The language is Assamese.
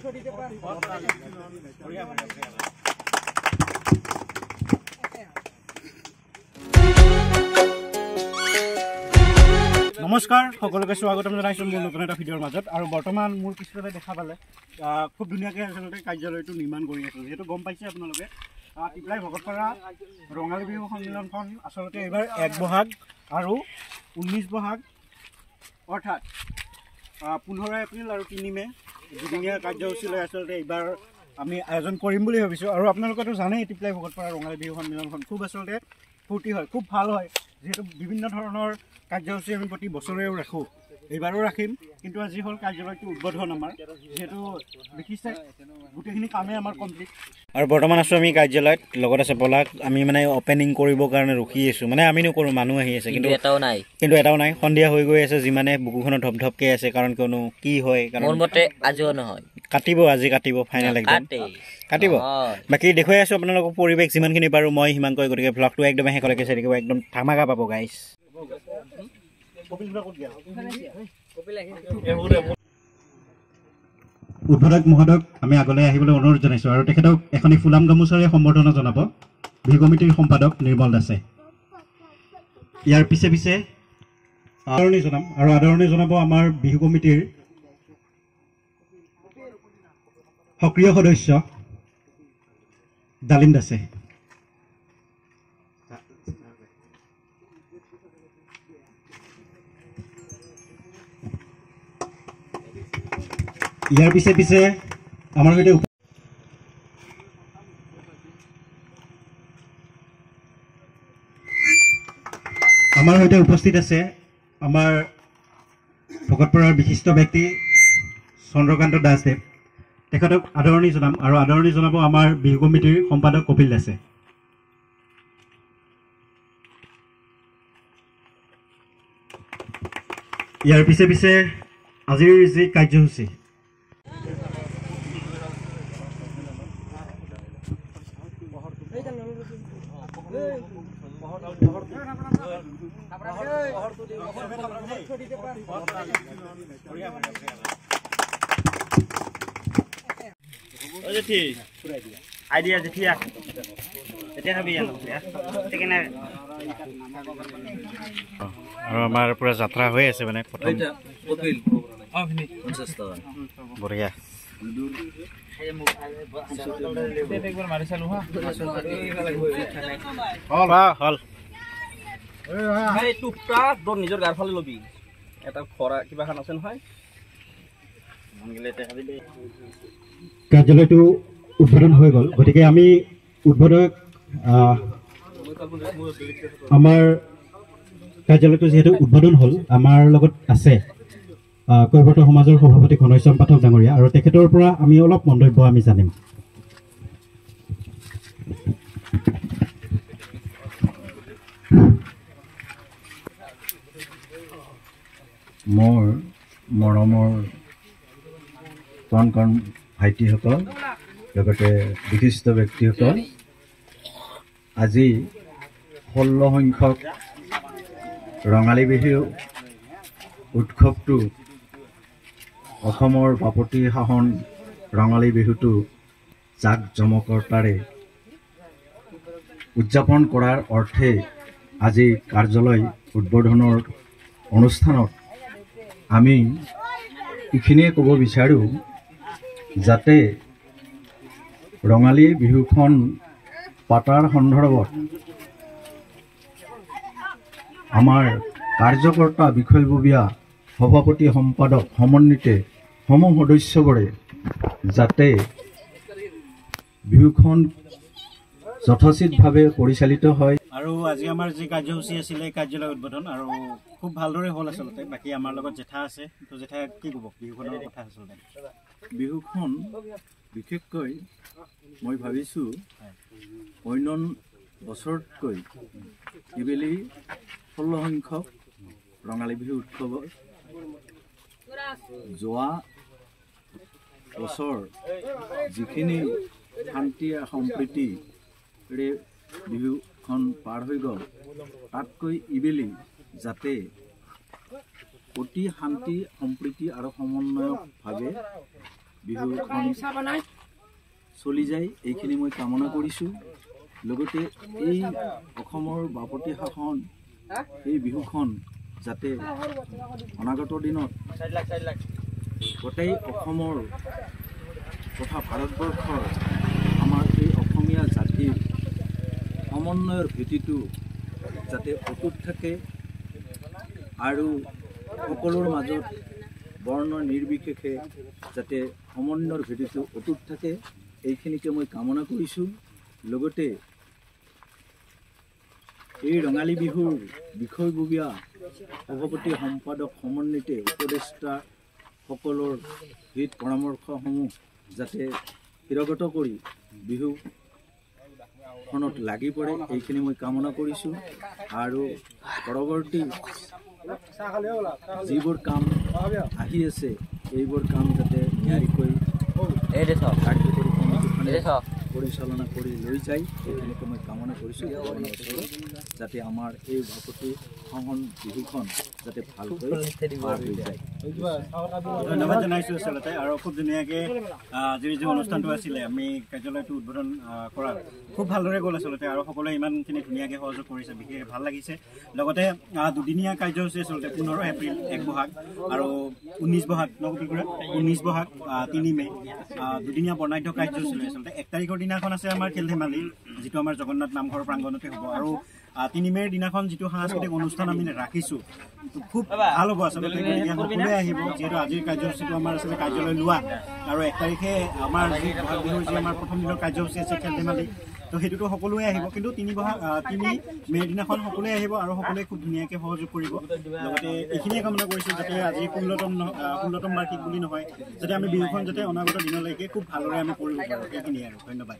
নমস্কাৰ সকলোকে স্বাগতম জনাইছোঁ মোৰ নতুন এটা ভিডিঅ'ৰ মাজত। আৰু বৰ্তমান মোৰ পিছফালে দেখা পালে খুব ধুনীয়াকৈ আচলতে কাৰ্যালয়টো নিৰ্মাণ কৰি আছোঁ। যিহেতু গম পাইছে আপোনালোকে টিপলাই ভকতপাৰা ৰঙালী বিহু সন্মিলনখন আচলতে এইবাৰ 1 বহাগ আৰু 19 বহাগ অৰ্থাৎ 15 এপ্ৰিল আৰু 3 মে দুদিনীয়া কাৰ্যসূচী লৈ আচলতে এইবাৰ আমি আয়োজন কৰিম বুলি ভাবিছোঁ। আৰু আপোনালোকেতো জানেই টিপলাই ভকতপাৰা ৰঙালী বিহু সন্মিলনখন খুব আচলতে ফূৰ্তি হয়, খুব ভাল হয়। যিহেতু বিভিন্ন ধৰণৰ কাৰ্যসূচী আমি প্ৰতি বছৰেও ৰাখোঁ, এইবাৰো ৰাখিম। কিন্তু আজি হ'ল কাৰ্যালয়টো উদ্বোধন আমাৰ, যিহেতু দেখিছে গোটেইখিনি কামেই আমাৰ কমপ্লিট। আৰু বৰ্তমান আছোঁ আমি কাৰ্যালয়ত, লগত আছে পলাক। আমি মানে অপেনিং কৰিবৰ কাৰণে ৰখি আছোঁ, মানে আমি নকৰোঁ, মানুহ আহি আছে কিন্তু এটাও নাই। সন্ধিয়া হৈ গৈ আছে, যিমানে বুকুখনত ধপধপকৈ আছে। কাৰণ কিয়নো কি হয়, মোৰ মতে আজিও নহয়, আজি কাটিব ফাইনেল একদম কাটিব। বাকী দেখুৱাই আছোঁ আপোনালোকক পৰিৱেশ যিমানখিনি পাৰোঁ মই সিমানকৈ, গতিকে ভ্লগটো একদম শেষলৈকে চাই থাকিব, একদম ধামাকা পাব গাইছ। উদ্বোধক মহোদয়ক আমি আগলৈ আহিবলৈ অনুৰোধ জনাইছোঁ আৰু তেখেতক এখনি ফুলাম গামোচাৰে সম্বৰ্ধনা জনাব বিহু কমিটিৰ সম্পাদক নিৰ্মল দাসে। ইয়াৰ পিছে পিছে আদৰণি জনাম আৰু আদৰণি জনাব আমাৰ বিহু কমিটিৰ সক্ৰিয় সদস্য ডালিম দাসে। ইয়াৰ পিছে পিছে আমাৰ সৈতে উপস্থিত আছে আমাৰ ভকতপাৰাৰ বিশিষ্ট ব্যক্তি চন্দ্ৰকান্ত দাসদেৱ। তেখেতক আদৰণি জনাম আৰু আদৰণি জনাব আমাৰ বিহু কমিটিৰ সম্পাদক কপিল দাসে। ইয়াৰ পিছে পিছে আজিৰ যি কাৰ্যসূচী আইডিয়া যেতিয়া এতিয়া খাবি আৰু আমাৰ পুৰা যাত্ৰা হৈ আছে, মানে প্ৰথম বঢ়িয়া নিজৰ গাৰ ফালে লবি এটা খৰা কিবা খান আছে নহয়। কাৰ্যালয়টো উদ্বোধন হৈ গ'ল, গতিকে আমি উদ্বোধক আমাৰ কাৰ্যালয়টো যিহেতু উদ্বোধন হ'ল, আমাৰ লগত আছে কৈৱৰ্ত সমাজৰ সভাপতি ঘনশ্যাম পাঠক ডাঙৰীয়া, আৰু তেখেতৰ পৰা আমি অলপ মন্তব্য আমি জানিম। মোৰ মৰমৰ কণ ভাইটিসকল, লগতে বিশিষ্ট ব্যক্তিসকল, আজি 16 সংখ্যক ৰঙালী বিহু উৎসৱটো অসমৰ বাপতি সাহোন ৰঙালী বিহুটো জাক জমকতাৰে উদযাপন কৰাৰ অৰ্থে আজি কাৰ্যালয় উদ্বোধনৰ অনুষ্ঠানত আমি এইখিনিয়ে ক'ব বিচাৰোঁ, যাতে ৰঙালী বিহুখন পাতাৰ সন্দৰ্ভত আমাৰ কাৰ্যকৰ্তা বিষয়ববীয়া সভাপতি সম্পাদক সমন্বিতে সমূহ সদস্যবোৰে যাতে বিহুখন যথোচিতভাৱে পৰিচালিত হয়। আৰু আজি আমাৰ যি কাৰ্যসূচী আছিলে কাৰ্যালয় উদ্বোধন, আৰু খুব ভালদৰে হ'ল আচলতে। বাকী আমাৰ লগত জেঠা আছে, তো জেঠা কি ক'ব বিহুখনৰ কথা? আচলতে বিহুখন বিশেষকৈ মই ভাবিছোঁ অন্য বছৰতকৈ এইবেলি 16 সংখ্যক ৰঙালী বিহু উৎসৱত যোৱা বছৰ যিখিনি শান্তি সম্প্ৰীতিৰে বিহুখন পাৰ হৈ গ'ল, তাতকৈ ইবেলি যাতে অতি শান্তি সম্প্ৰীতি আৰু সমন্বয়কভাৱে বিহুখন চলি যায় এইখিনি মই কামনা কৰিছোঁ। লগতে এই অসমৰ বাপতি সাহন এই বিহুখন যাতে অনাগত দিনত গোটেই অসমৰ তথা ভাৰতবৰ্ষৰ আমাৰ এই অসমীয়া জাতিৰ সমন্বয়ৰ ভেটিটো যাতে অটুট থাকে আৰু সকলোৰ মাজত বৰ্ণ নিৰ্বিশেষে যাতে সমন্বয়ৰ ভেটিটো অটুট থাকে এইখিনিকে মই কামনা কৰিছোঁ। লগতে এই ৰঙালী বিহুৰ বিষয়ববীয়া সভাপতি সম্পাদক সমন্বিত উপদেষ্টা সকলৰ হিত পৰামৰ্শসমূহ যাতে শিৰগত কৰি বিহুখনত লাগি পৰে এইখিনি মই কামনা কৰিছোঁ। আৰু পৰৱৰ্তী যিবোৰ কাম আহি আছে এইবোৰ কাম যাতে নিয়াৰিকৈ কাৰ্যকৰী কমিটিখনে পৰিচালনা কৰি লৈ যায় এইখিনিকে মই কামনা কৰিছোঁ। যাতে আমাৰ এই বাপতি সাহন বিহুখন যাতে ভালকৈ পাৰ হৈ যায়। ধন্যবাদ জনাইছোঁ আচলতে। আৰু খুব ধুনীয়াকৈ আজিৰ যি অনুষ্ঠানটো আছিলে আমি কাৰ্যালয়টো উদ্বোধন কৰাত খুব ভালদৰে গ'ল আচলতে। আৰু সকলোৱে ইমানখিনি ধুনীয়াকৈ সহযোগ কৰিছে, বিশেষকৈ ভাল লাগিছে। লগতে দুদিনীয়া কাৰ্যসূচী আচলতে 15 এপ্ৰিল 1 বহাগ আৰু 19 বহাগ 19 বহাগ 3 মে' দুদিনীয়া বৰ্ণাঢ্য কাৰ্যসূচী লৈ আচলতে 1 তাৰিখৰ দিনাখন আছে আমাৰ খেল ধেমালি, যিটো আমাৰ জগন্নাথ নামঘৰ প্ৰাংগণতে হ'ব। আৰু 3 মে'ৰ দিনাখন যিটো সাংস্কৃতিক অনুষ্ঠান আমি ৰাখিছোঁ খুব ভাল হ'ব আচলতে। গতিকে সকলোৱে আহিব, যিহেতু আজিৰ কাৰ্যসূচীটো আমাৰ আচলতে কাৰ্যালয় লোৱা। আৰু 1 তাৰিখে আমাৰ যি বহাগ বিহুৰ যি আমাৰ প্ৰথম দিনৰ কাৰ্যসূচী আছে খেল ধেমালি, তো সেইটোতো সকলোৱে আহিব। কিন্তু 3 মে'ৰ দিনাখন সকলোৱে আহিব আৰু সকলোৱে খুব ধুনীয়াকৈ সহযোগ কৰিব। লগতে এইখিনিয়ে কামনা কৰিছোঁ যাতে আজি 16তম বাৰ্ষিক বুলি নহয়, যাতে আমি বিহুখন যাতে অনাগত দিনলৈকে খুব ভালদৰে আমি কৰিব পাৰোঁ। সেইখিনিয়ে আৰু ধন্যবাদ।